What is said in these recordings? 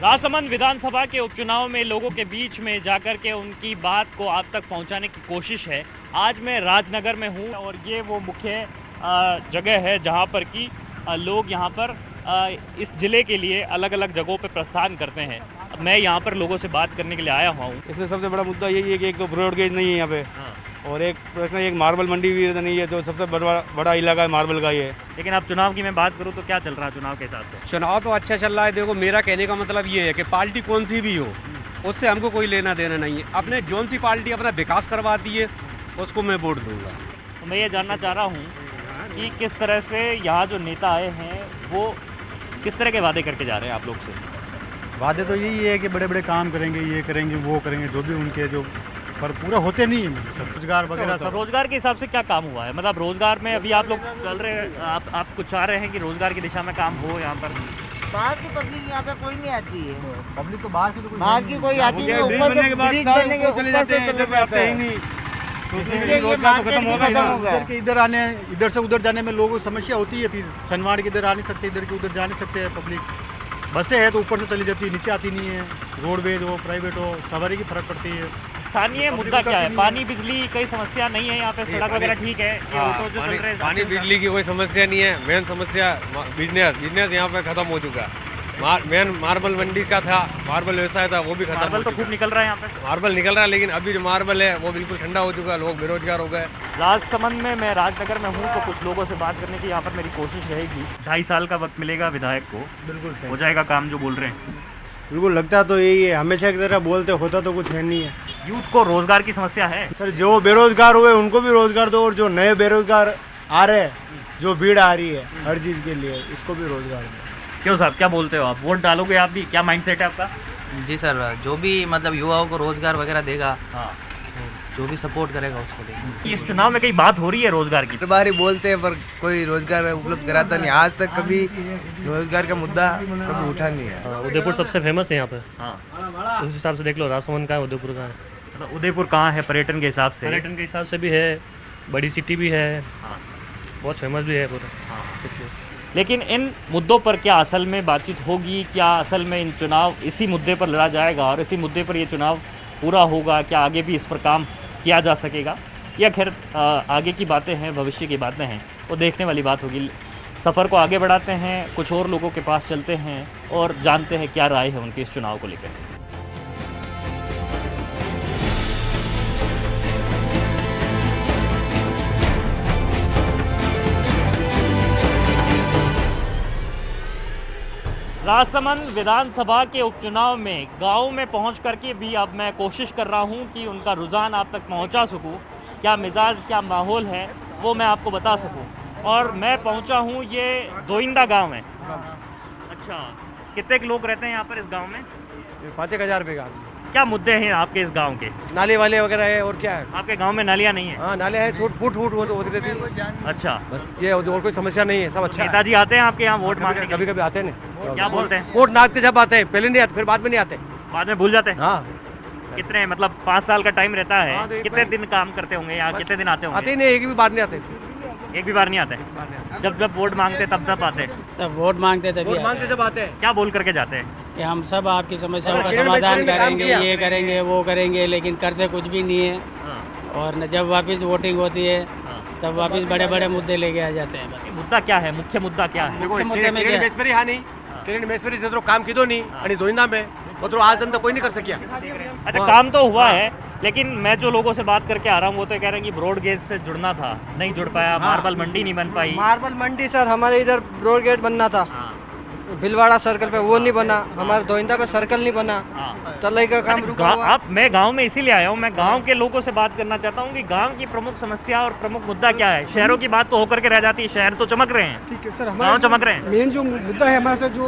राजसमंद विधानसभा के उपचुनाव में लोगों के बीच में जाकर के उनकी बात को आप तक पहुंचाने की कोशिश है। आज मैं राजनगर में हूं और ये वो मुख्य जगह है जहां पर कि लोग यहां पर इस ज़िले के लिए अलग अलग जगहों पर प्रस्थान करते हैं। मैं यहां पर लोगों से बात करने के लिए आया हुआ हूं। इसमें सबसे बड़ा मुद्दा यही है कि एक तो ब्रॉडगेज नहीं है यहाँ पे, और एक प्रश्न एक मार्बल मंडी भी नहीं है, जो सबसे बड़ा इलाका है मार्बल का ही है। लेकिन अब चुनाव की मैं बात करूं तो क्या चल रहा है चुनाव के हिसाब से? चुनाव तो अच्छा चल रहा है। देखो, मेरा कहने का मतलब ये है कि पार्टी कौन सी भी हो उससे हमको कोई लेना देना नहीं है। अपने जौन सी पार्टी अपना विकास करवाती है उसको मैं वोट दूंगा। तो मैं ये जानना चाह रहा हूँ कि किस तरह से यहाँ जो नेता आए हैं वो किस तरह के वादे करके जा रहे हैं आप लोग से? वादे तो यही है कि बड़े बड़े काम करेंगे, ये करेंगे, वो करेंगे, जो भी उनके जो पर पूरा होते नहीं है। मतलब सब रोजगार वगैरह सब। रोजगार के हिसाब से क्या काम हुआ है? मतलब रोजगार में अभी आप लोग चल रहे हैं, आप कुछ चाह रहे हैं कि रोजगार की दिशा में काम हो यहाँ पर? बाहर की पब्लिक यहाँ पे कोई नहीं आती है। पब्लिक तो बाहर की तो बाहर की कोई आती नहीं, ऊपर से ब्रिज बनने के ऊपर से चले जाते हैं। ये मार्केट खत्म हो गया। इधर से उधर जाने में लोगों को समस्या होती है। फिर सनवाड़ के इधर आ नहीं सकते, इधर के उधर जा नहीं सकते हैं। पब्लिक बसें है तो ऊपर से चली जाती है, नीचे आती नहीं है। रोडवेज हो, प्राइवेट हो, सवारी की फर्क पड़ती है। स्थानीय मुद्दा क्या है? पानी बिजली कोई समस्या नहीं है यहाँ पे? सड़क वगैरह ठीक है? ये ऑटो जो चल रहे हैं पानी बिजली की कोई समस्या नहीं है। मेन समस्या बिजनेस यहाँ पे खत्म हो चुका है। मेन मार्बल मंडी का था, मार्बल व्यवसाय था, वो भी खत्म। मार्बल तो खूब निकल रहा है यहाँ पे। मार्बल निकल रहा है, लेकिन अभी जो मार्बल है वो बिल्कुल ठंडा हो चुका है। लोग बेरोजगार हो गए। राजसमंद में मैं राजनगर में हूँ तो कुछ लोगों से बात करने की यहाँ पर मेरी कोशिश रहेगी। 2.5 साल का वक्त मिलेगा विधायक को, बिल्कुल हो जाएगा काम जो बोल रहे हैं? बिल्कुल लगता तो यही है, हमेशा की तरह बोलते, होता तो कुछ है नहीं है। यूथ को रोजगार की समस्या है सर। जो बेरोजगार हुए उनको भी रोजगार दो, और जो नए बेरोजगार आ रहे हैं, जो भीड़ आ रही है हर चीज़ के लिए, उसको भी रोजगार दो। क्यों साहब, क्या बोलते हो आप? वोट डालोगे आप भी? क्या माइंडसेट है आपका? जी सर, जो भी मतलब युवाओं को रोजगार वगैरह देगा, हाँ, जो भी सपोर्ट करेगा उसको देगा। इस चुनाव में कई बात हो रही है रोजगार की। हर बार ही बोलते हैं पर कोई रोजगार उपलब्ध कराता नहीं। आज तक कभी रोजगार का मुद्दा कभी उठा नहीं है। उदयपुर सबसे फेमस है यहाँ पे। हाँ, उस हिसाब से देख लो, राजसमंद का है, उदयपुर का है। मतलब उदयपुर कहाँ है पर्यटन के हिसाब से? पर्यटन के हिसाब से भी है, बड़ी सिटी भी है, हाँ, बहुत फेमस भी है पूरा। हाँ। इसलिए लेकिन इन मुद्दों पर क्या असल में बातचीत होगी? क्या असल में इन चुनाव इसी मुद्दे पर लड़ा जाएगा और इसी मुद्दे पर ये चुनाव पूरा होगा? क्या आगे भी इस पर काम किया जा सकेगा? या खैर आगे की बातें हैं, भविष्य की बातें हैं, वो देखने वाली बात होगी। सफ़र को आगे बढ़ाते हैं, कुछ और लोगों के पास चलते हैं और जानते हैं क्या राय है उनकी इस चुनाव को लेकर। राजसमंद विधानसभा के उपचुनाव में गांव में पहुंच करके भी अब मैं कोशिश कर रहा हूं कि उनका रुझान आप तक पहुंचा सकूं। क्या मिजाज, क्या माहौल है वो मैं आपको बता सकूं। और मैं पहुंचा हूं, ये दोइंदा गांव है। अच्छा, कितने लोग रहते हैं यहाँ पर इस गांव में? 5,000 रुपये का आदमी। क्या मुद्दे हैं आपके इस गांव के? नाले वाले वगैरह है, और क्या है? आपके गांव में नालियाँ नहीं है? हाँ, नाले है, फुट होती रहती है। अच्छा, बस ये और कोई समस्या नहीं है, सब अच्छा है। नेताजी आते हैं आपके यहाँ वोट मांगने? कभी कभी आते हैं। क्या बोलते हैं? वोट नाथ के जब आते हैं, पहले नहीं आते, फिर बाद में नहीं आते। बाद में भूल जाते हैं? हाँ। कितने, मतलब 5 साल का टाइम रहता है, हाँ, तो कितने दिन काम करते होंगे यहाँ? कितने दिन आते होंगे? आते ही नहीं, एक भी बार नहीं आते। एक भी बार नहीं आते? जब वोट मांगते तब आते? तब वोट मांगते तभी मांगते जब आते हैं। क्या बोल करके जाते हैं? कि हम सब आपकी समस्याओं का समाधान करेंगे, ये करेंगे, वो करेंगे, लेकिन करते कुछ भी नहीं है। और न जब वापस वोटिंग होती है तब वापस बड़े बड़े मुद्दे लेके आ जाते हैं। बस मुद्दा क्या है? मुख्य मुद्दा क्या है? काम की दो नहीं आणि दोइंदा में वो आज तक कोई नहीं कर सकिया। अच्छा, काम तो हुआ है, लेकिन मैं जो लोगों से बात करके आ रहा हूँ वो तो कह रहे हैं कि ब्रॉडगेज से जुड़ना था, नहीं जुड़ पाया। मार्बल मंडी नहीं बन पाई। मार्बल मंडी सर हमारे इधर ब्रॉड गेट बनना था, भिलवाड़ा सर्कल पे, वो नहीं बना। हमारे दोइंदा पे सर्कल नहीं बना, तलाई का काम रुका हुआ। मैं गांव में इसीलिए आया हूँ, मैं गांव के लोगों से बात करना चाहता हूँ कि गांव की प्रमुख समस्या और प्रमुख मुद्दा क्या है। शहरों की बात तो होकर के रह जाती है, शहर तो चमक रहे हैं। ठीक है सर, गाँव चमक रहे हैं। मेन जो मुद्दा है हमारे साथ, जो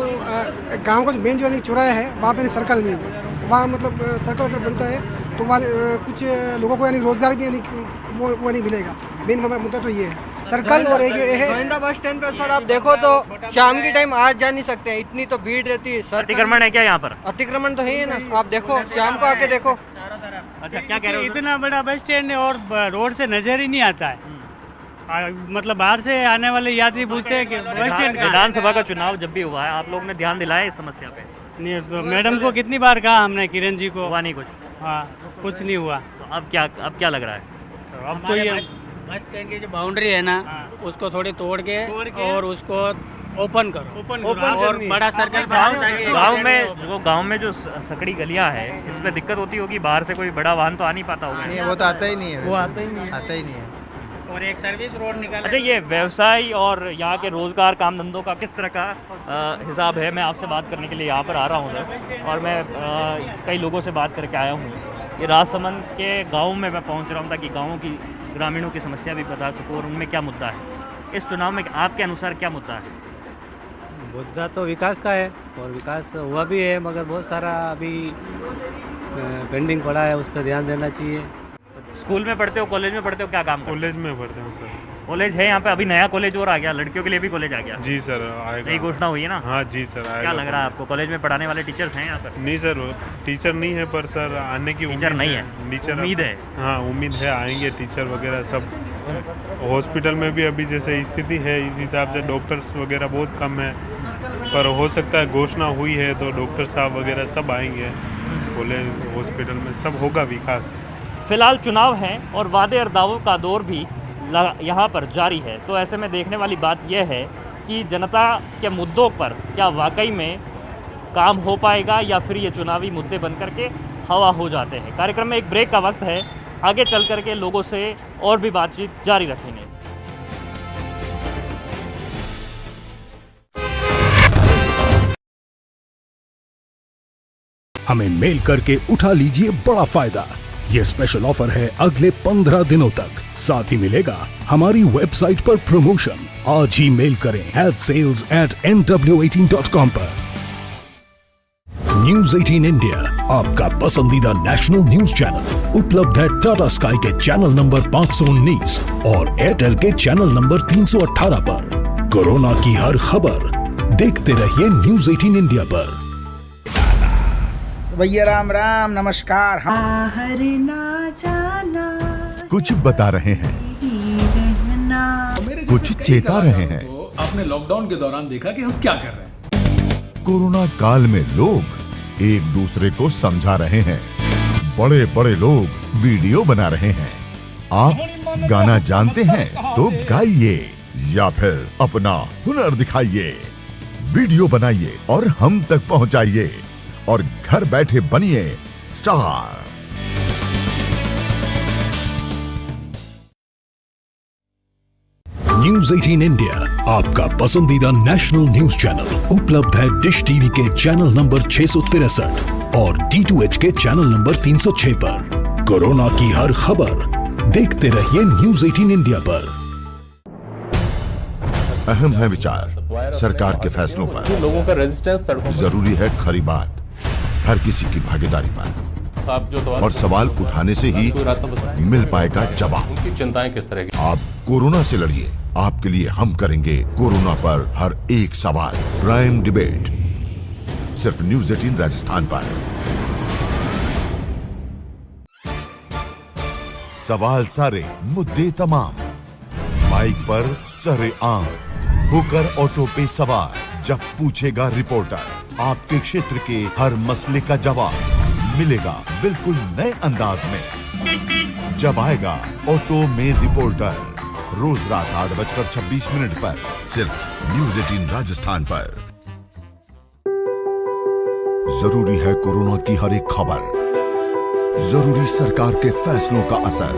गांव का जो मेन जो चौराहा है वहाँ पे सर्कल नहीं है। वहाँ मतलब सर्कल अगर बनता है तो वहाँ कुछ लोगों को यानी रोजगार भी वो नहीं मिलेगा। मेन हमारा मुद्दा तो ये है, सर्कल। और एक है गोविंदा बस स्टैंड पे सर, आप देखो तो शाम के टाइम आज जा नहीं सकते हैं, इतनी तो भीड़ रहती है। सर, अतिक्रमण है क्या यहाँ पर? अतिक्रमण तो है ही ना, आप देखो, शाम को आके देखो। अच्छा, क्या कह रहे हो? इतना बड़ा बस स्टैंड है और रोड से नजर ही नहीं आता है। मतलब बाहर से आने वाले यात्री पूछते हैं कि बस स्टैंड। विधानसभा का चुनाव जब भी हुआ है, आप लोग ने ध्यान दिलाया इस समस्या पे? नहीं तो मैडम को कितनी बार कहा हमने, किरण जी को। हुआ नहीं कुछ। हाँ, कुछ नहीं हुआ। तो अब क्या लग रहा है? तो अब तो ये बस स्टैंड की जो बाउंड्री है ना, उसको थोड़ी तोड़ के और उसको ओपन करो और बड़ा सर्कल गांव में जो सकड़ी गलियां है, इस पे दिक्कत होती होगी, बाहर से कोई बड़ा वाहन तो आ नहीं पाता होगा। नहीं, वो तो आता ही नहीं है, वो आता ही नहीं है। और एक सर्विस रोड निकाला। अच्छा, ये व्यवसाय और यहाँ के रोजगार काम धंधों का किस तरह का हिसाब है? मैं आपसे बात करने के लिए यहाँ पर आ रहा हूँ सर, और मैं कई लोगों से बात करके आया हूँ। ये राजसमंद के गाँव में मैं पहुँच रहा हूँ ताकि गाँव की ग्रामीणों की समस्या भी बता सकूँ और उनमें क्या मुद्दा है। इस चुनाव में आपके अनुसार क्या मुद्दा है? मुद्दा तो विकास का है, और विकास हुआ भी है, मगर बहुत सारा अभी पेंडिंग पड़ा है, उस पर ध्यान देना चाहिए। स्कूल में पढ़ते हो, कॉलेज में पढ़ते हो, क्या काम? कॉलेज में पढ़ते हैं सर। कॉलेज है यहाँ पे? अभी नया कॉलेज और आ गया, लड़कियों के लिए भी कॉलेज आ गया। जी सर, आएगा। नई घोषणा हुई है ना? हाँ जी सर, आएगा। क्या लग रहा है आपको, कॉलेज में पढ़ाने वाले टीचर्स हैं यहाँ पर? नहीं सर, टीचर नहीं है, पर सर आने की टीचर नहीं है, टीचर उम्मीद है। हाँ, उम्मीद है आएंगे टीचर वगैरह सब। हॉस्पिटल में भी अभी जैसे स्थिति है, इस हिसाब से डॉक्टर्स वगैरह बहुत कम है, पर हो सकता है घोषणा हुई है तो डॉक्टर साहब वगैरह सब आएंगे कॉलेज हॉस्पिटल में, सब होगा विकास। फिलहाल चुनाव है और वादे और दावों का दौर भी यहाँ पर जारी है, तो ऐसे में देखने वाली बात यह है कि जनता के मुद्दों पर क्या वाकई में काम हो पाएगा या फिर ये चुनावी मुद्दे बन करके हवा हो जाते हैं। कार्यक्रम में एक ब्रेक का वक्त है, आगे चल करके लोगों से और भी बातचीत जारी रखेंगे। हमें मेल करके उठा लीजिए बड़ा फायदा। ये स्पेशल ऑफर है अगले 15 दिनों तक। साथ ही मिलेगा हमारी वेबसाइट पर प्रमोशन। आज ही मेल करें sales@nw18.com पर। न्यूज 18 इंडिया, आपका पसंदीदा नेशनल न्यूज चैनल, उपलब्ध है टाटा स्काई के चैनल नंबर 519 और एयरटेल के चैनल नंबर 318 पर। कोरोना की हर खबर देखते रहिए न्यूज 18 इंडिया पर। भैया राम राम, नमस्कार। बाहर ना जाना, कुछ बता रहे हैं, कुछ चेता रहे हैं। तो आपने लॉकडाउन के दौरान देखा कि हम क्या कर रहे हैं। कोरोना काल में लोग एक दूसरे को समझा रहे हैं, बड़े बड़े लोग वीडियो बना रहे हैं। आप गाना जानते हैं तो गाइए या फिर अपना हुनर दिखाइए, वीडियो बनाइए और हम तक पहुंचाइए और घर बैठे बनिए स्टार। न्यूज 18 इंडिया, आपका पसंदीदा नेशनल न्यूज चैनल, उपलब्ध है डिश टीवी के चैनल नंबर 663 और D2H के चैनल नंबर 306 पर। कोरोना की हर खबर देखते रहिए न्यूज 18 इंडिया पर। अहम है विचार सरकार के फैसलों पर, लोगों का रेजिस्टेंस जरूरी है खरी बात हर किसी की भागीदारी पर, और सवाल उठाने से ही मिल पाएगा जवाब। उनकी चिंताएं किस तरह की? आप कोरोना से लड़िए, आपके लिए हम करेंगे कोरोना पर हर एक सवाल। प्राइम डिबेट सिर्फ न्यूज 18 राजस्थान पर। सवाल सारे, मुद्दे तमाम, माइक पर सरे आम होकर ऑटो पे सवार। जब पूछेगा रिपोर्टर, आपके क्षेत्र के हर मसले का जवाब मिलेगा बिल्कुल नए अंदाज में। जब आएगा ऑटो में रिपोर्टर, रोज रात 8:26 पर सिर्फ न्यूज 18 राजस्थान पर। जरूरी है कोरोना की हर एक खबर, जरूरी सरकार के फैसलों का असर,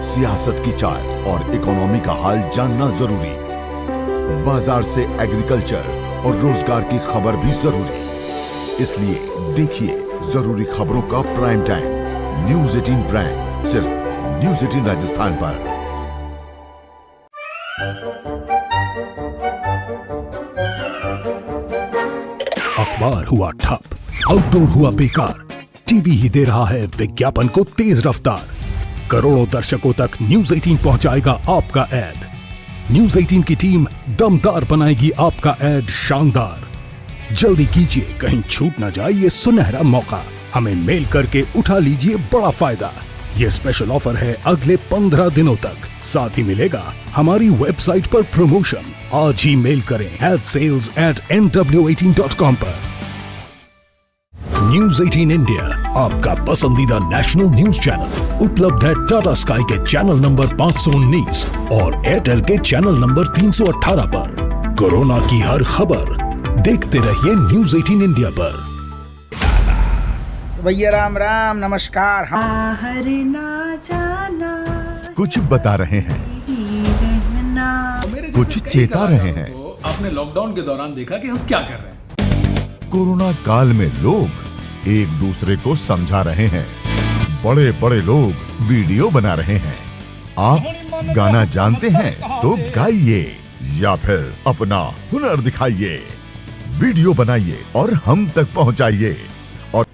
सियासत की चाल और इकोनॉमी का हाल जानना जरूरी, बाजार से एग्रीकल्चर और रोजगार की खबर भी जरूरी। इसलिए देखिए जरूरी खबरों का प्राइम टाइम न्यूज 18 प्राइम, सिर्फ न्यूज 18 राजस्थान पर। अखबार हुआ ठप, आउटडोर हुआ बेकार, टीवी ही दे रहा है विज्ञापन को तेज रफ्तार। करोड़ों दर्शकों तक न्यूज 18 पहुंचाएगा आपका ऐड। न्यूज 18 की टीम दमदार बनाएगी आपका ऐड शानदार। जल्दी कीजिए, कहीं छूट ना जाए ये सुनहरा मौका। हमें मेल करके उठा लीजिए बड़ा फायदा। ये स्पेशल ऑफर है अगले 15 दिनों तक। साथ ही मिलेगा हमारी वेबसाइट पर प्रमोशन। आज ही मेल करें sales@nw18.com पर। न्यूज 18 इंडिया आपका पसंदीदा नेशनल न्यूज चैनल उपलब्ध है टाटा स्काई के चैनल नंबर 519 और एयरटेल के चैनल नंबर 318 पर। कोरोना की हर खबर देखते रहिए न्यूज 18 इंडिया पर। भैया राम राम नमस्कार। बाहर ना जाना, कुछ बता रहे हैं, मेरे कुछ जैसे कई चेता रहे कलाकारों हैं। को आपने लॉकडाउन के दौरान देखा कि हम क्या कर रहे हैं। कोरोना काल में लोग एक दूसरे को समझा रहे हैं। बड़े बड़े लोग वीडियो बना रहे हैं। आप गाना जानते हैं तो गाइए या फिर अपना हुनर दिखाइए, वीडियो बनाइए और हम तक पहुंचाइए। और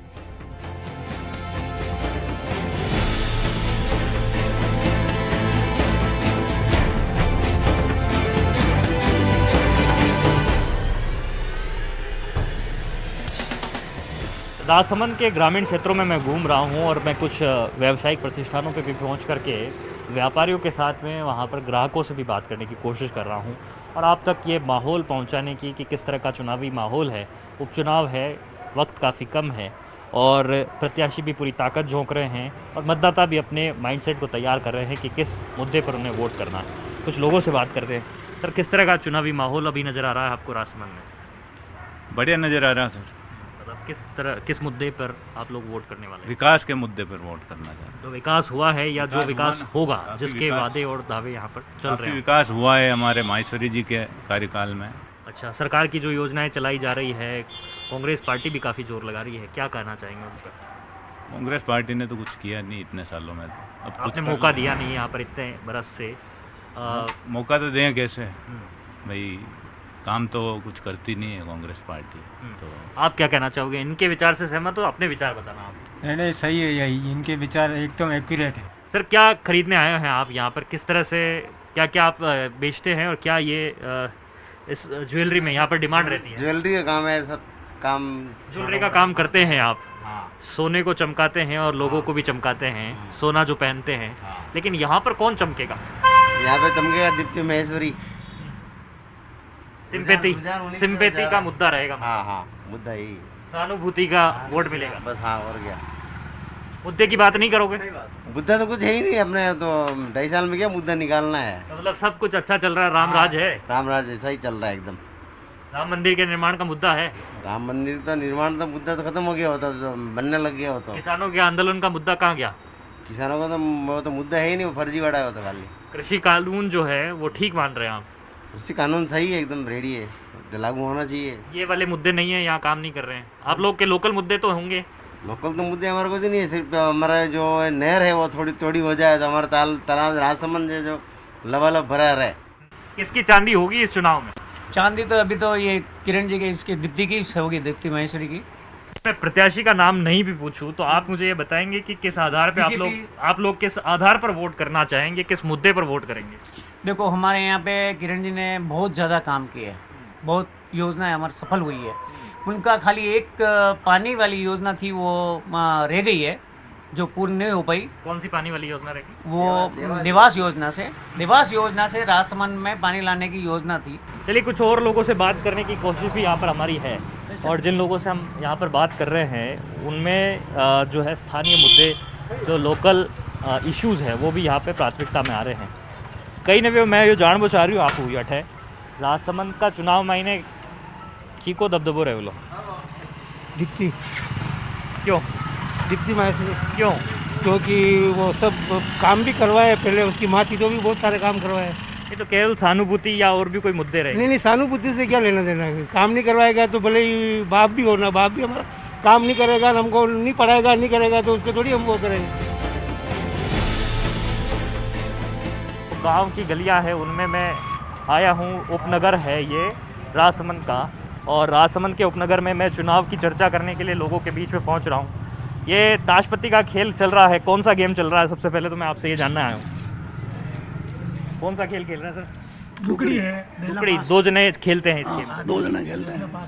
राजसमंद के ग्रामीण क्षेत्रों में मैं घूम रहा हूं और मैं कुछ व्यावसायिक प्रतिष्ठानों पे भी पहुंच करके व्यापारियों के साथ में वहां पर ग्राहकों से भी बात करने की कोशिश कर रहा हूं और आप तक ये माहौल पहुंचाने की कि किस तरह का चुनावी माहौल है। उपचुनाव है, वक्त काफ़ी कम है और प्रत्याशी भी पूरी ताकत झोंक रहे हैं और मतदाता भी अपने माइंडसेट को तैयार कर रहे हैं कि किस मुद्दे पर उन्हें वोट करना है। कुछ लोगों से बात करते हैं। सर, किस तरह का चुनावी माहौल अभी नज़र आ रहा है आपको राजसमंद में? बढ़िया नज़र आ रहा है सर। किस मुद्दे पर आप लोग वोट करने वाले हैं? विकास के मुद्दे पर वोट करना चाहते हैं। तो विकास हुआ है या जो विकास होगा, जिसके विकास- वादे और दावे यहाँ पर चल रहे हैं? विकास हुआ है हमारे माहेश्वरी जी के कार्यकाल में। अच्छा, सरकार की जो योजनाएं चलाई जा रही है, कांग्रेस पार्टी भी काफ़ी जोर लगा रही है, क्या कहना चाहेंगे उन पर? कांग्रेस पार्टी ने तो कुछ किया नहीं इतने सालों में। तो अब कुछ आपने मौका दिया नहीं यहाँ पर इतने बरस से। मौका तो दें कैसे भाई, काम तो कुछ करती नहीं है कांग्रेस पार्टी। तो आप क्या कहना चाहोगे? इनके विचार से सहमत हो? अपने विचार बताना आप। नहीं नहीं, सही है, यही इनके विचार एकदम एक्यूरेट है। सर, क्या खरीदने आए हैं आप यहाँ पर? किस तरह से क्या क्या आप बेचते हैं और क्या ये इस ज्वेलरी में यहाँ पर डिमांड रहती है? ज्वेलरी का काम है, सब काम ज्वेलरी का काम करते हैं आप। सोने को चमकाते हैं और लोगों को भी चमकाते हैं, सोना जो पहनते हैं। लेकिन यहाँ पर कौन चमकेगा? यहाँ पे चमकेगा दीप्ति महेश्वरी। सिंपैथी का मुद्दा रहेगा। हाँ, मुद्दा यही। सहानुभूति का वोट मिलेगा बस। हाँ, और क्या मुद्दे की बात नहीं करोगे? मुद्दा तो कुछ है ही नहीं अपने, तो 2.5 साल में क्या मुद्दा निकालना है। मतलब सब कुछ अच्छा चल रहा है, राम राज है। राम राज ऐसा ही चल रहा है एकदम। राम मंदिर के निर्माण का मुद्दा है। राम मंदिर तो निर्माण तो मुद्दा तो खत्म हो गया होता, तो बनने लग गया होता। किसानों के आंदोलन का मुद्दा कहाँ गया? किसानों का तो वो तो मुद्दा है ही नहीं, वो फर्जी बड़ा होता खाली। कृषि कानून जो है वो ठीक मान रहे हैं आप? कृषि कानून सही है, एकदम रेडी है, लागू होना चाहिए। ये वाले मुद्दे नहीं है, यहाँ काम नहीं कर रहे हैं। आप लोग के लोकल मुद्दे तो होंगे? लोकल तो मुद्दे हमारे कुछ नहीं है, सिर्फ हमारा जो नहर है वो थोड़ी हो जाए तो हमारा तालाब राजसमंद है जो लबालब भरा रहे। किसकी चांदी होगी इस चुनाव में? चांदी तो अभी तो ये किरण जी के, इसकी दीप्ति की होगी, दीप्ति महेश्वरी की। मैं प्रत्याशी का नाम नहीं भी पूछूं तो आप मुझे ये बताएंगे कि किस आधार पे आप लोग किस आधार पर वोट करना चाहेंगे, किस मुद्दे पर वोट करेंगे? देखो, हमारे यहाँ पे किरण जी ने बहुत ज़्यादा काम किया है, बहुत योजनाएं हमारी सफल हुई है। उनका खाली एक पानी वाली योजना थी वो रह गई है जो पूर्ण नहीं हो पाई। कौन सी पानी वाली योजना रह गई? वो देवास योजना से राजसमंद में पानी लाने की योजना थी। चलिए, कुछ और लोगों से बात करने की कोशिश भी यहाँ पर हमारी है और जिन लोगों से हम यहाँ पर बात कर रहे हैं उनमें जो है स्थानीय मुद्दे, जो लोकल इश्यूज़ है वो भी यहाँ पे प्राथमिकता में आ रहे हैं। कहीं ना भी मैं ये जानबो चाह रही हूँ आप हुई अठे राजसमंद का चुनाव महीने की को दबदबो रहे बोलो? दीप्ति। क्यों दीप्ति महेश्वरी? क्यों? क्योंकि वो सब काम भी करवाए, पहले उसकी माँ थी तो भी बहुत सारे काम करवाए। ये तो केवल सहानुभूति या और भी कोई मुद्दे रहे? नहीं, सहानुभूति से क्या लेना देना है? काम नहीं करवाएगा तो भले ही बाप भी होना, बाप भी हमारा काम नहीं करेगा, हमको नहीं पढ़ाएगा, नहीं करेगा तो उसके थोड़ी हम वो करेंगे। गांव की गलियां हैं उनमें मैं आया हूं। उपनगर है ये राजसमंद का और राजसमंद के उपनगर में मैं चुनाव की चर्चा करने के लिए लोगों के बीच में पहुंच रहा हूं। ये ताशपत्ती का खेल चल रहा है। कौन सा गेम चल रहा है? सबसे पहले तो मैं आपसे ये जानना आया हूँ, कौन सा खेल खेल रहे हैं सर? लुकड़ी है। लुकड़ी 2 जने खेलते हैं इस खेल? 2 जने खेलते हैं।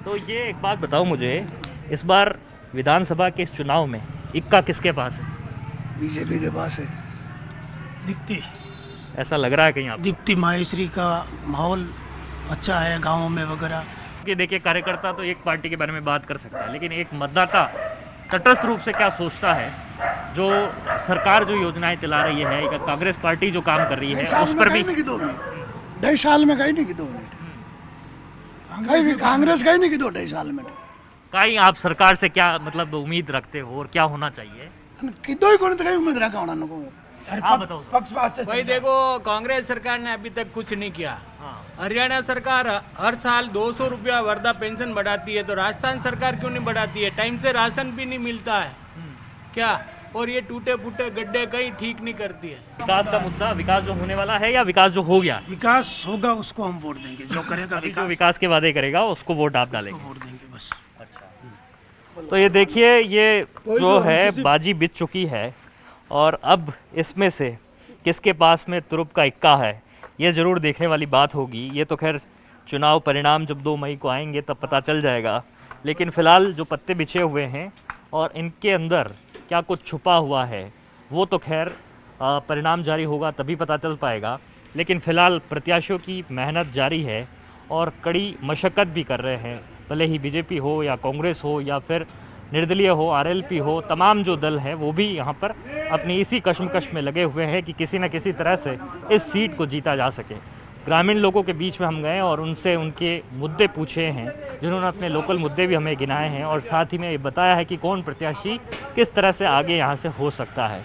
तो ये एक बात बताओ मुझे, इस बार विधानसभा के इस चुनाव में इक्का किसके पास है? बीजेपी के पास है। दीप्ति। ऐसा लग रहा है कहीं आप? दीप्ति महेश्वरी का माहौल अच्छा है गाँव में वगैरह। क्योंकि देखिए कार्यकर्ता तो एक पार्टी के बारे में बात कर सकता है, लेकिन एक मतदाता तटस्थ रूप से क्या सोचता है, जो सरकार जो योजनाएं चला रही है, या कांग्रेस पार्टी जो काम कर रही है उस पर भी 2.5 साल में कहीं नहीं की 2 मिनट कहीं भी कांग्रेस कहीं नहीं की 2.5 साल में कहीं आप सरकार से क्या मतलब उम्मीद रखते हो और क्या होना चाहिए? किदो ही कौन कहीं उम्मीद रखा होना नको आप बताओ। भाई देखो, कांग्रेस सरकार ने अभी तक कुछ नहीं किया। हरियाणा सरकार हर साल 200 रुपया वृद्धा पेंशन बढ़ाती है, तो राजस्थान सरकार क्यों नहीं बढ़ाती है? टाइम से राशन भी नहीं मिलता है क्या? और ये टूटे फूटे गड्ढे कहीं ठीक नहीं करती है। विकास का मुद्दा, विकास जो होने वाला है या विकास जो हो गया? विकास होगा उसको हम वोट देंगे, जो करेगा जो विकास के वादे करेगा उसको वोट आप डालेंगे? वोट देंगे बस। तो ये देखिए, ये जो है बाजी बीत चुकी है और अब इसमें से किसके पास में तुरुप का इक्का है, ये ज़रूर देखने वाली बात होगी। ये तो खैर चुनाव परिणाम जब 2 मई को आएंगे तब पता चल जाएगा, लेकिन फ़िलहाल जो पत्ते बिछे हुए हैं और इनके अंदर क्या कुछ छुपा हुआ है वो तो खैर परिणाम जारी होगा तभी पता चल पाएगा। लेकिन फ़िलहाल प्रत्याशियों की मेहनत जारी है और कड़ी मशक्क़त भी कर रहे हैं, भले ही बीजेपी हो या कांग्रेस हो या फिर निर्दलीय हो, आरएलपी हो, तमाम जो दल हैं वो भी यहाँ पर अपनी इसी कश्मकश में लगे हुए हैं कि किसी न किसी तरह से इस सीट को जीता जा सके। ग्रामीण लोगों के बीच में हम गए और उनसे उनके मुद्दे पूछे हैं, जिन्होंने अपने लोकल मुद्दे भी हमें गिनाए हैं और साथ ही में ये बताया है कि कौन प्रत्याशी किस तरह से आगे यहाँ से हो सकता है।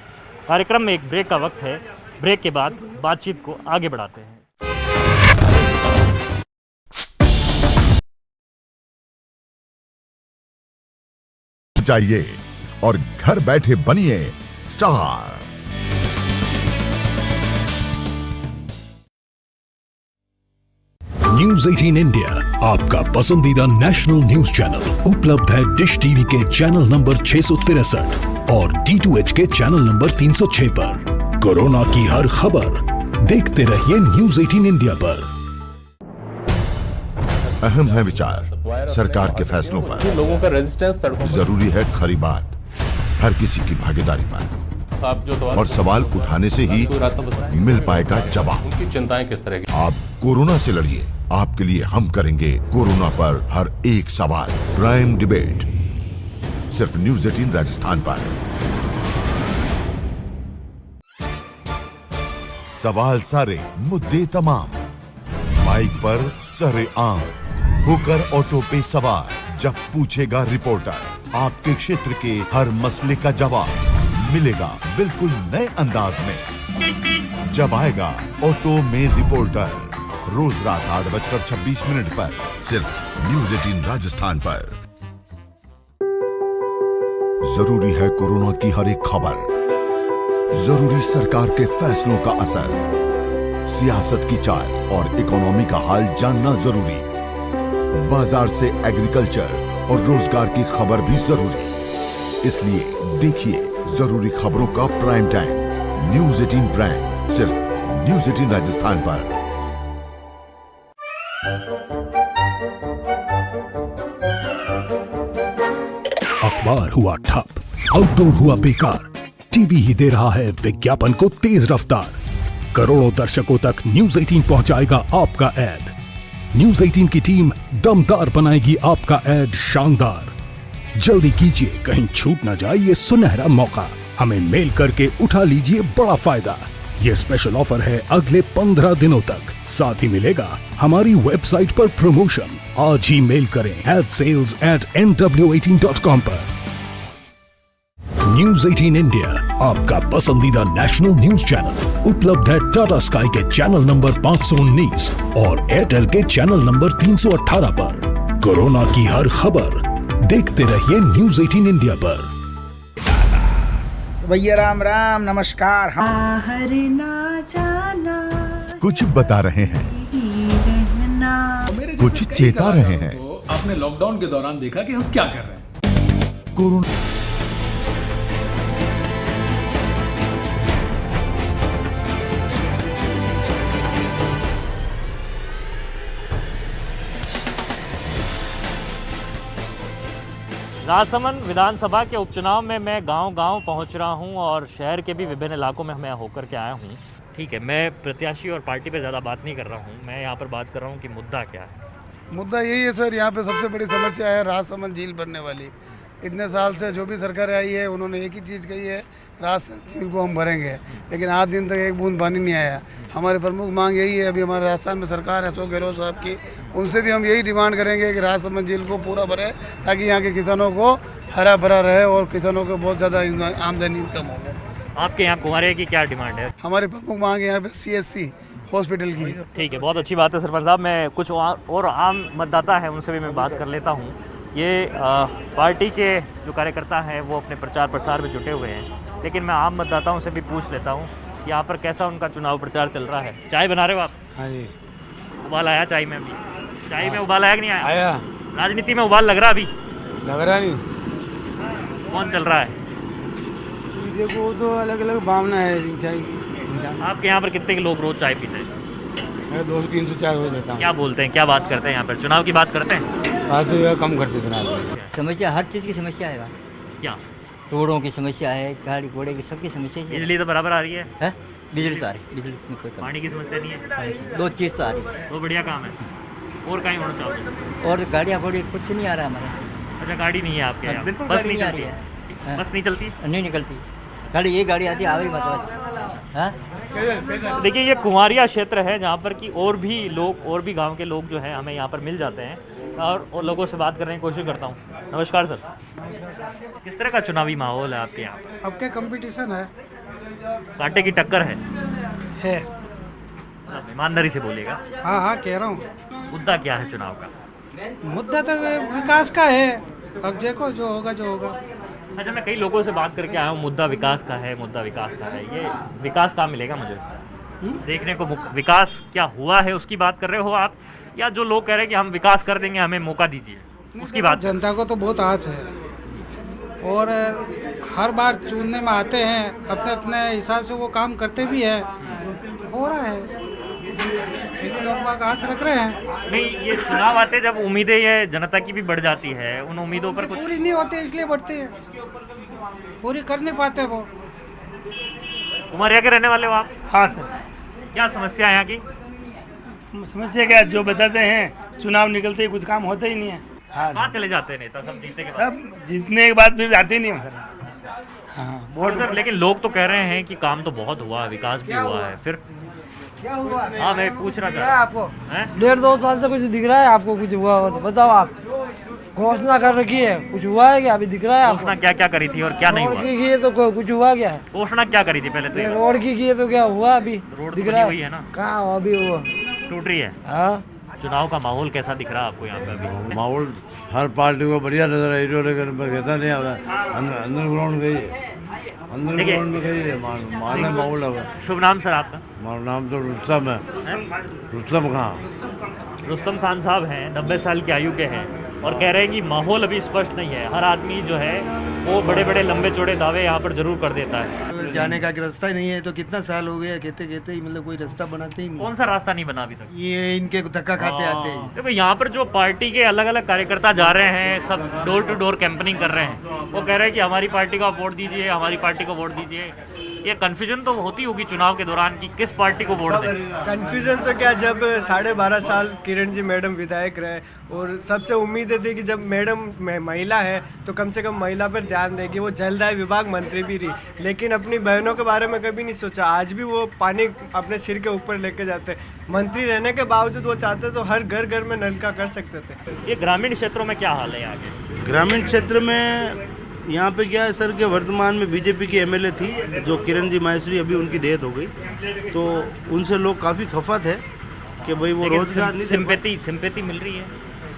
कार्यक्रम में एक ब्रेक का वक्त है, ब्रेक के बाद बातचीत को आगे बढ़ाते हैं। जाइए और घर बैठे बनिए स्टार। न्यूज 18 इंडिया आपका पसंदीदा नेशनल न्यूज चैनल उपलब्ध है डिश टीवी के चैनल नंबर 663 और D2H के चैनल नंबर 306 पर। कोरोना की हर खबर देखते रहिए न्यूज 18 इंडिया पर। अहम है विचार सरकार के फैसलों पर, लोगों का रेजिस्टेंस सड़कों पर। जरूरी है खरी बात हर किसी की भागीदारी पर, और सवाल उठाने से ही मिल पाएगा जवाब। उनकी चिंताएं किस तरह की? आप कोरोना से लड़िए, आपके लिए हम करेंगे कोरोना पर हर एक सवाल। प्राइम डिबेट सिर्फ न्यूज 18 राजस्थान पर। सवाल सारे, मुद्दे तमाम, माइक पर सरे आम, होकर ऑटो पे सवार। जब पूछेगा रिपोर्टर आपके क्षेत्र के हर मसले का जवाब मिलेगा बिल्कुल नए अंदाज में। जब आएगा ऑटो में रिपोर्टर, रोज रात 8:26 पर सिर्फ न्यूज 18 राजस्थान पर। जरूरी है कोरोना की हर एक खबर, जरूरी सरकार के फैसलों का असर, सियासत की चाल और इकोनॉमी का हाल जानना जरूरी, बाजार से एग्रीकल्चर और रोजगार की खबर भी जरूरी। इसलिए देखिए जरूरी खबरों का प्राइम टाइम न्यूज 18 प्राइम सिर्फ न्यूज 18 राजस्थान पर। अखबार हुआ ठप, आउटडोर हुआ बेकार, टीवी ही दे रहा है विज्ञापन को तेज रफ्तार। करोड़ों दर्शकों तक न्यूज 18 पहुंचाएगा आपका ऐड। न्यूज 18 की टीम दमदार बनाएगी आपका ऐड शानदार। जल्दी कीजिए, कहीं छूट ना जाए ये सुनहरा मौका। हमें मेल करके उठा लीजिए बड़ा फायदा। ये स्पेशल ऑफर है अगले 15 दिनों तक। साथ ही मिलेगा हमारी वेबसाइट पर प्रमोशन। आज ही मेल करें sales@nw18.com पर। न्यूज 18 इंडिया आपका पसंदीदा नेशनल न्यूज चैनल उपलब्ध है टाटा स्काई के चैनल नंबर 519 और एयरटेल के चैनल नंबर 318 पर। कोरोना की हर खबर देखते रहिए न्यूज 18 इंडिया पर। भैया राम राम नमस्कार। बाहर ना जाना, कुछ बता रहे हैं, कुछ चेता रहे हैं। तो आपने लॉकडाउन के दौरान देखा कि हम क्या कर रहे हैं। कोरोना राजसमंद विधानसभा के उपचुनाव में मैं गांव-गांव पहुंच रहा हूं और शहर के भी विभिन्न इलाकों में मैं होकर के आया हूं। ठीक है, मैं प्रत्याशी और पार्टी पे ज़्यादा बात नहीं कर रहा हूं, मैं यहां पर बात कर रहा हूं कि मुद्दा क्या है। मुद्दा यही है सर, यहाँ पे सबसे बड़ी समस्या है राजसमंद झील बनने वाली। इतने साल से जो भी सरकार आई है उन्होंने एक ही चीज़ कही है, राजसमंद झील को हम भरेंगे, लेकिन आज दिन तक एक बूंद पानी नहीं आया। हमारी प्रमुख मांग यही है, अभी हमारे राजस्थान में सरकार है अशोक गहलोत साहब की, उनसे भी हम यही डिमांड करेंगे कि राजसमंद झील को पूरा भरे, ताकि यहाँ के किसानों को हरा भरा रहे और किसानों को बहुत ज़्यादा आमदनी इनकम हो गए। आपके यहाँ कुंवारिया की क्या डिमांड है? हमारी प्रमुख मांग है यहाँ पे CSC हॉस्पिटल की। ठीक है, बहुत अच्छी बात है सरपंच साहब। मैं कुछ और आम मतदाता हैं उनसे भी मैं बात कर लेता हूँ। ये पार्टी के जो कार्यकर्ता हैं वो अपने प्रचार प्रसार में जुटे हुए हैं, लेकिन मैं आम मतदाताओं से भी पूछ लेता हूँ कि यहाँ पर कैसा उनका चुनाव प्रचार चल रहा है। चाय बना रहे हो आप? हाँ जी। उबाल आया चाय में? अभी चाय में उबाल आया कि नहीं आया? आया। राजनीति में उबाल लग रहा अभी? लग रहा नहीं। कौन चल रहा है? देखो वो तो अलग अलग भावना है इंसान। आपके यहाँ पर कितने लोग रोज चाय पीते हैं? मैं 200-300 चाय रोज देता हूँ। क्या बोलते हैं, क्या बात करते हैं यहाँ पर? चुनाव की बात करते हैं? बात तो यह कम करते चुनाव। समस्या हर चीज़ की समस्या है। क्या? रोडों की समस्या है, गाड़ी घोड़े की, सबकी समस्या है। बिजली तो बराबर आ रही है? बिजली तो आ रही है, बिजली में कोई पानी की समस्या नहीं है? 2 चीज़ तो आ रही है। वो बढ़िया काम है। और कहीं होना चाहते? और गाड़ियाँ घोड़े कुछ नहीं आ रहा हमारे। अच्छा, गाड़ी नहीं है आपके यहाँ? बिल्कुल बस गाड़ी नहीं नहीं आ चलती रही है? बस नहीं चलती? नहीं निकलती गाड़ी, ये गाड़ी आती है आगे मतलब। देखिए, ये कुंवारिया क्षेत्र है जहाँ पर कि और भी गांव के लोग जो हैं हमें यहाँ पर मिल जाते हैं और लोगों से बात करने की कोशिश करता हूँ। नमस्कार सर। किस तरह का चुनावी माहौल है आपके यहाँ? आपके कंपटीशन है, कांटे की टक्कर है? ईमानदारी से बोलिएगा। हाँ हाँ कह रहा हूँ। मुद्दा क्या है चुनाव का? मुद्दा तो विकास का है, अब देखो जो होगा। अच्छा, मैं कई लोगों से बात करके आया हूँ, मुद्दा विकास का है, मुद्दा विकास का है। ये विकास कहाँ मिलेगा मुझे देखने को? विकास क्या हुआ है उसकी बात कर रहे हो आप, या जो लोग कह रहे हैं कि हम विकास कर देंगे, हमें मौका दीजिए, उसकी बात? जनता को तो बहुत आस है और हर बार चुनने में आते हैं, अपने अपने हिसाब से वो काम करते भी हैं, हो रहा है, लोग आस रख रहे हैं। नहीं, ये चुनाव आते जब उम्मीदें ये जनता की भी बढ़ जाती है, उन उम्मीदों पर कुछ पूरी नहीं होती इसलिए बढ़ती है, पूरी कर नहीं पाते वो। कुमारिया के रहने वाले हो आप? हाँ सर। क्या समस्या है यहाँ की? समस्या क्या, जो बताते हैं चुनाव निकलते ही कुछ काम होता ही नहीं है। हाँ, कहाँ चले जाते हैं नेता? सब जीतने के बाद? सब जीतने के बाद फिर जाते ही नहीं सर। हाँ, वोट। सर लेकिन लोग तो कह रहे हैं कि काम तो बहुत हुआ है, विकास भी हुआ है, फिर क्या हुआ? हाँ, मैं पूछ रहा था आपको 1.5-2 साल से कुछ दिख रहा है आपको? कुछ हुआ हो तो बताओ। आप घोषणा कर रखी है, कुछ हुआ है क्या? अभी दिख रहा है आपको? घोषणा क्या क्या करी थी और क्या नहीं हुआ? रोड की है तो कुछ हुआ क्या है? घोषणा क्या करी थी पहले तो? रोड की है तो क्या हुआ? अभी रोड दिख तो रहा हुई है ना? कहाँ अभी वो टूट रही है। हाँ। चुनाव का माहौल कैसा दिख रहा है आपको यहाँ पे अभी? माहौल हर पार्टी को बढ़िया नजर आ रहा है, कहता नहीं आ रहा। अंडरग्राउंड गई है, अंडरग्राउंड में गई है, माहौल है। शुभ नाम सर आपका? हमारा नाम तो रुस्तम है। रुस्तम खान। रुस्तम खान साहब हैं, 90 साल की आयु के हैं और कह रहे हैं कि माहौल अभी स्पष्ट नहीं है। हर आदमी जो है वो बड़े बड़े लंबे चौड़े दावे यहाँ पर जरूर कर देता है। जाने का रास्ता ही नहीं है, तो कितना साल हो गया कहते कहते ही, मतलब कोई रास्ता बनाते ही नहीं। कौन सा रास्ता नहीं बना अभी तक? ये इनके धक्का खाते आते हैं। देखो, यहाँ पर जो पार्टी के अलग अलग कार्यकर्ता जा रहे हैं, सब डोर टू डोर कैंपेनिंग कर रहे हैं, वो कह रहे हैं कि हमारी पार्टी को वोट दीजिए, हमारी पार्टी को वोट दीजिए। ये कन्फ्यूजन तो होती होगी चुनाव के दौरान कि किस पार्टी को वोट दें। कन्फ्यूजन तो क्या, जब 12.5 साल किरण जी मैडम विधायक रहे और सबसे उम्मीदें थी कि जब मैडम महिला है तो कम से कम महिला पर ध्यान देगी, वो जलदाय विभाग मंत्री भी रही, लेकिन अपनी बहनों के बारे में कभी नहीं सोचा। आज भी वो पानी अपने सिर के ऊपर लेके जाते, मंत्री रहने के बावजूद वो चाहते तो हर घर घर में नल का कर सकते थे। ये ग्रामीण क्षेत्रों में क्या हाल है यहाँ के? ग्रामीण क्षेत्र में यहाँ पे क्या है सर कि वर्तमान में बीजेपी की एमएलए थी जो किरण जी माहेश्वरी, अभी उनकी डेथ हो गई, तो उनसे लोग काफ़ी खफा थे कि भाई वो रोजगार नहीं। सिंपैथी मिल रही है?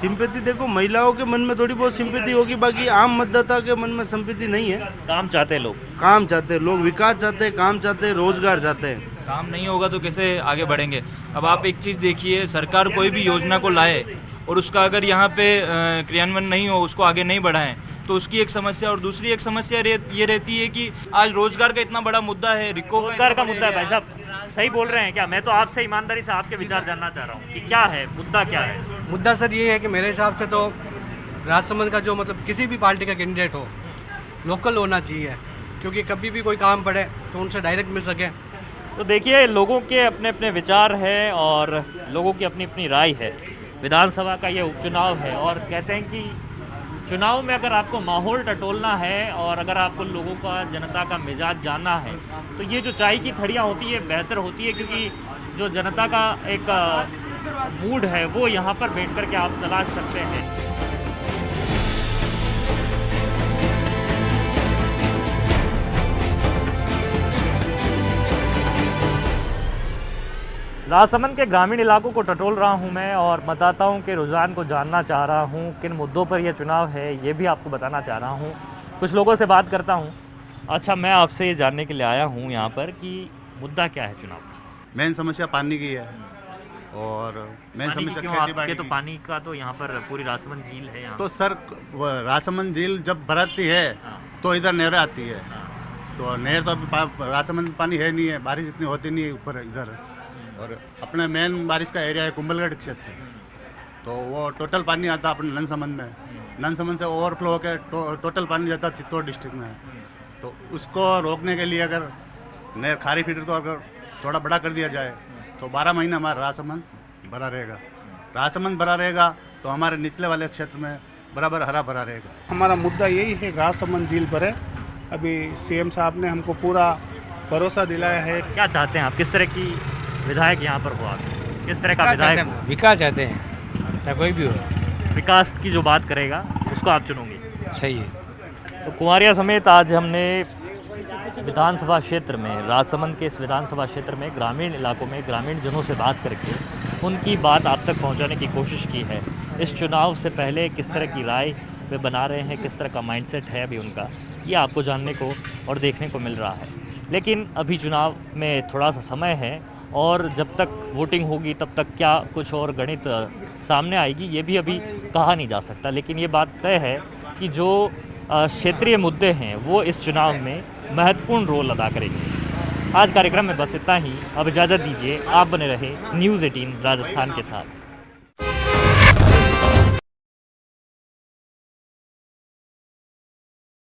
सिंपैथी देखो, महिलाओं के मन में थोड़ी बहुत सिंपैथी होगी, बाकी आम मतदाता के मन में सिंपैथी नहीं है। काम चाहते हैं लोग, काम चाहते हैं लोग, विकास चाहते हैं, काम चाहते हैं, रोजगार चाहते हैं। काम नहीं होगा तो कैसे आगे बढ़ेंगे? अब आप एक चीज़ देखिए, सरकार कोई भी योजना को लाए और उसका अगर यहाँ पे क्रियान्वयन नहीं हो, उसको आगे नहीं बढ़ाएं, तो उसकी एक समस्या। और दूसरी एक समस्या ये रहती है कि आज रोजगार का इतना बड़ा मुद्दा है, रोजगार का मुद्दा है। भाई साहब सही बोल रहे हैं क्या? मैं तो आपसे ईमानदारी से आपके विचार जानना चाह रहा हूँ कि क्या है मुद्दा, क्या है मुद्दा? सर ये है कि मेरे हिसाब से तो राजसमंद का जो मतलब किसी भी पार्टी का कैंडिडेट हो, लोकल होना चाहिए, क्योंकि कभी भी कोई काम पड़े तो उनसे डायरेक्ट मिल सके। तो देखिए, लोगों के अपने अपने विचार है और लोगों की अपनी अपनी राय है। विधानसभा का ये उपचुनाव है और कहते हैं कि चुनाव में अगर आपको माहौल टटोलना है और अगर आपको लोगों का, जनता का मिजाज जानना है तो ये जो चाय की थड़ियाँ होती है बेहतर होती है, क्योंकि जो जनता का एक मूड है वो यहाँ पर बैठ कर के आप तलाश सकते हैं। राजसमंद के ग्रामीण इलाकों को टटोल रहा हूं मैं और मतदाताओं के रुझान को जानना चाह रहा हूं, किन मुद्दों पर यह चुनाव है ये भी आपको बताना चाह रहा हूं। कुछ लोगों से बात करता हूं। अच्छा, मैं आपसे ये जानने के लिए आया हूं यहाँ पर कि मुद्दा क्या है चुनाव का? मेन समस्या पानी की है और मेन समस्या खेती-बाड़ी की। तो पानी का तो यहाँ पर पूरी राजसमंद झील है यहाँ। तो सर राजसमंद झील जब भरती है तो इधर नहर आती है, तो नहर तो अभी राजसमंद पानी है नहीं है, बारिश इतनी होती नहीं है ऊपर इधर। और अपने मेन बारिश का एरिया है कुंभलगढ़ क्षेत्र, तो वो टोटल पानी आता अपने नंदसमंद में, नंदसमंद से ओवरफ्लो होकर टोटल पानी जाता चित्तौड़ डिस्ट्रिक्ट में। तो उसको रोकने के लिए अगर नहर खारी फीडर को अगर थोड़ा बड़ा कर दिया जाए तो 12 महीना हमारा राजसमंद भरा रहेगा। राजसमंद भरा रहेगा तो हमारे निचले वाले क्षेत्र में बराबर हरा भरा रहेगा। हमारा मुद्दा यही है, राजसमंद झील पर है। अभी सीएम साहब ने हमको पूरा भरोसा दिलाया है। क्या चाहते हैं आप, किस तरह की विधायक यहाँ पर हो, आप किस तरह का विधायक? विकास चाहते हैं, चाहे कोई भी हो। विकास की जो बात करेगा उसको आप चुनोगे? सही है। तो कुंवारिया समेत आज हमने विधानसभा क्षेत्र में, राजसमंद के इस विधानसभा क्षेत्र में ग्रामीण इलाकों में ग्रामीण जनों से बात करके उनकी बात आप तक पहुंचाने की कोशिश की है। इस चुनाव से पहले किस तरह की राय वे बना रहे हैं, किस तरह का माइंडसेट है अभी उनका, ये आपको जानने को और देखने को मिल रहा है। लेकिन अभी चुनाव में थोड़ा सा समय है और जब तक वोटिंग होगी तब तक क्या कुछ और गणित सामने आएगी ये भी अभी कहा नहीं जा सकता। लेकिन ये बात तय है कि जो क्षेत्रीय मुद्दे हैं वो इस चुनाव में महत्वपूर्ण रोल अदा करेंगे। आज कार्यक्रम में बस इतना ही। अब इजाज़त दीजिए, आप बने रहे न्यूज़ 18 राजस्थान के साथ।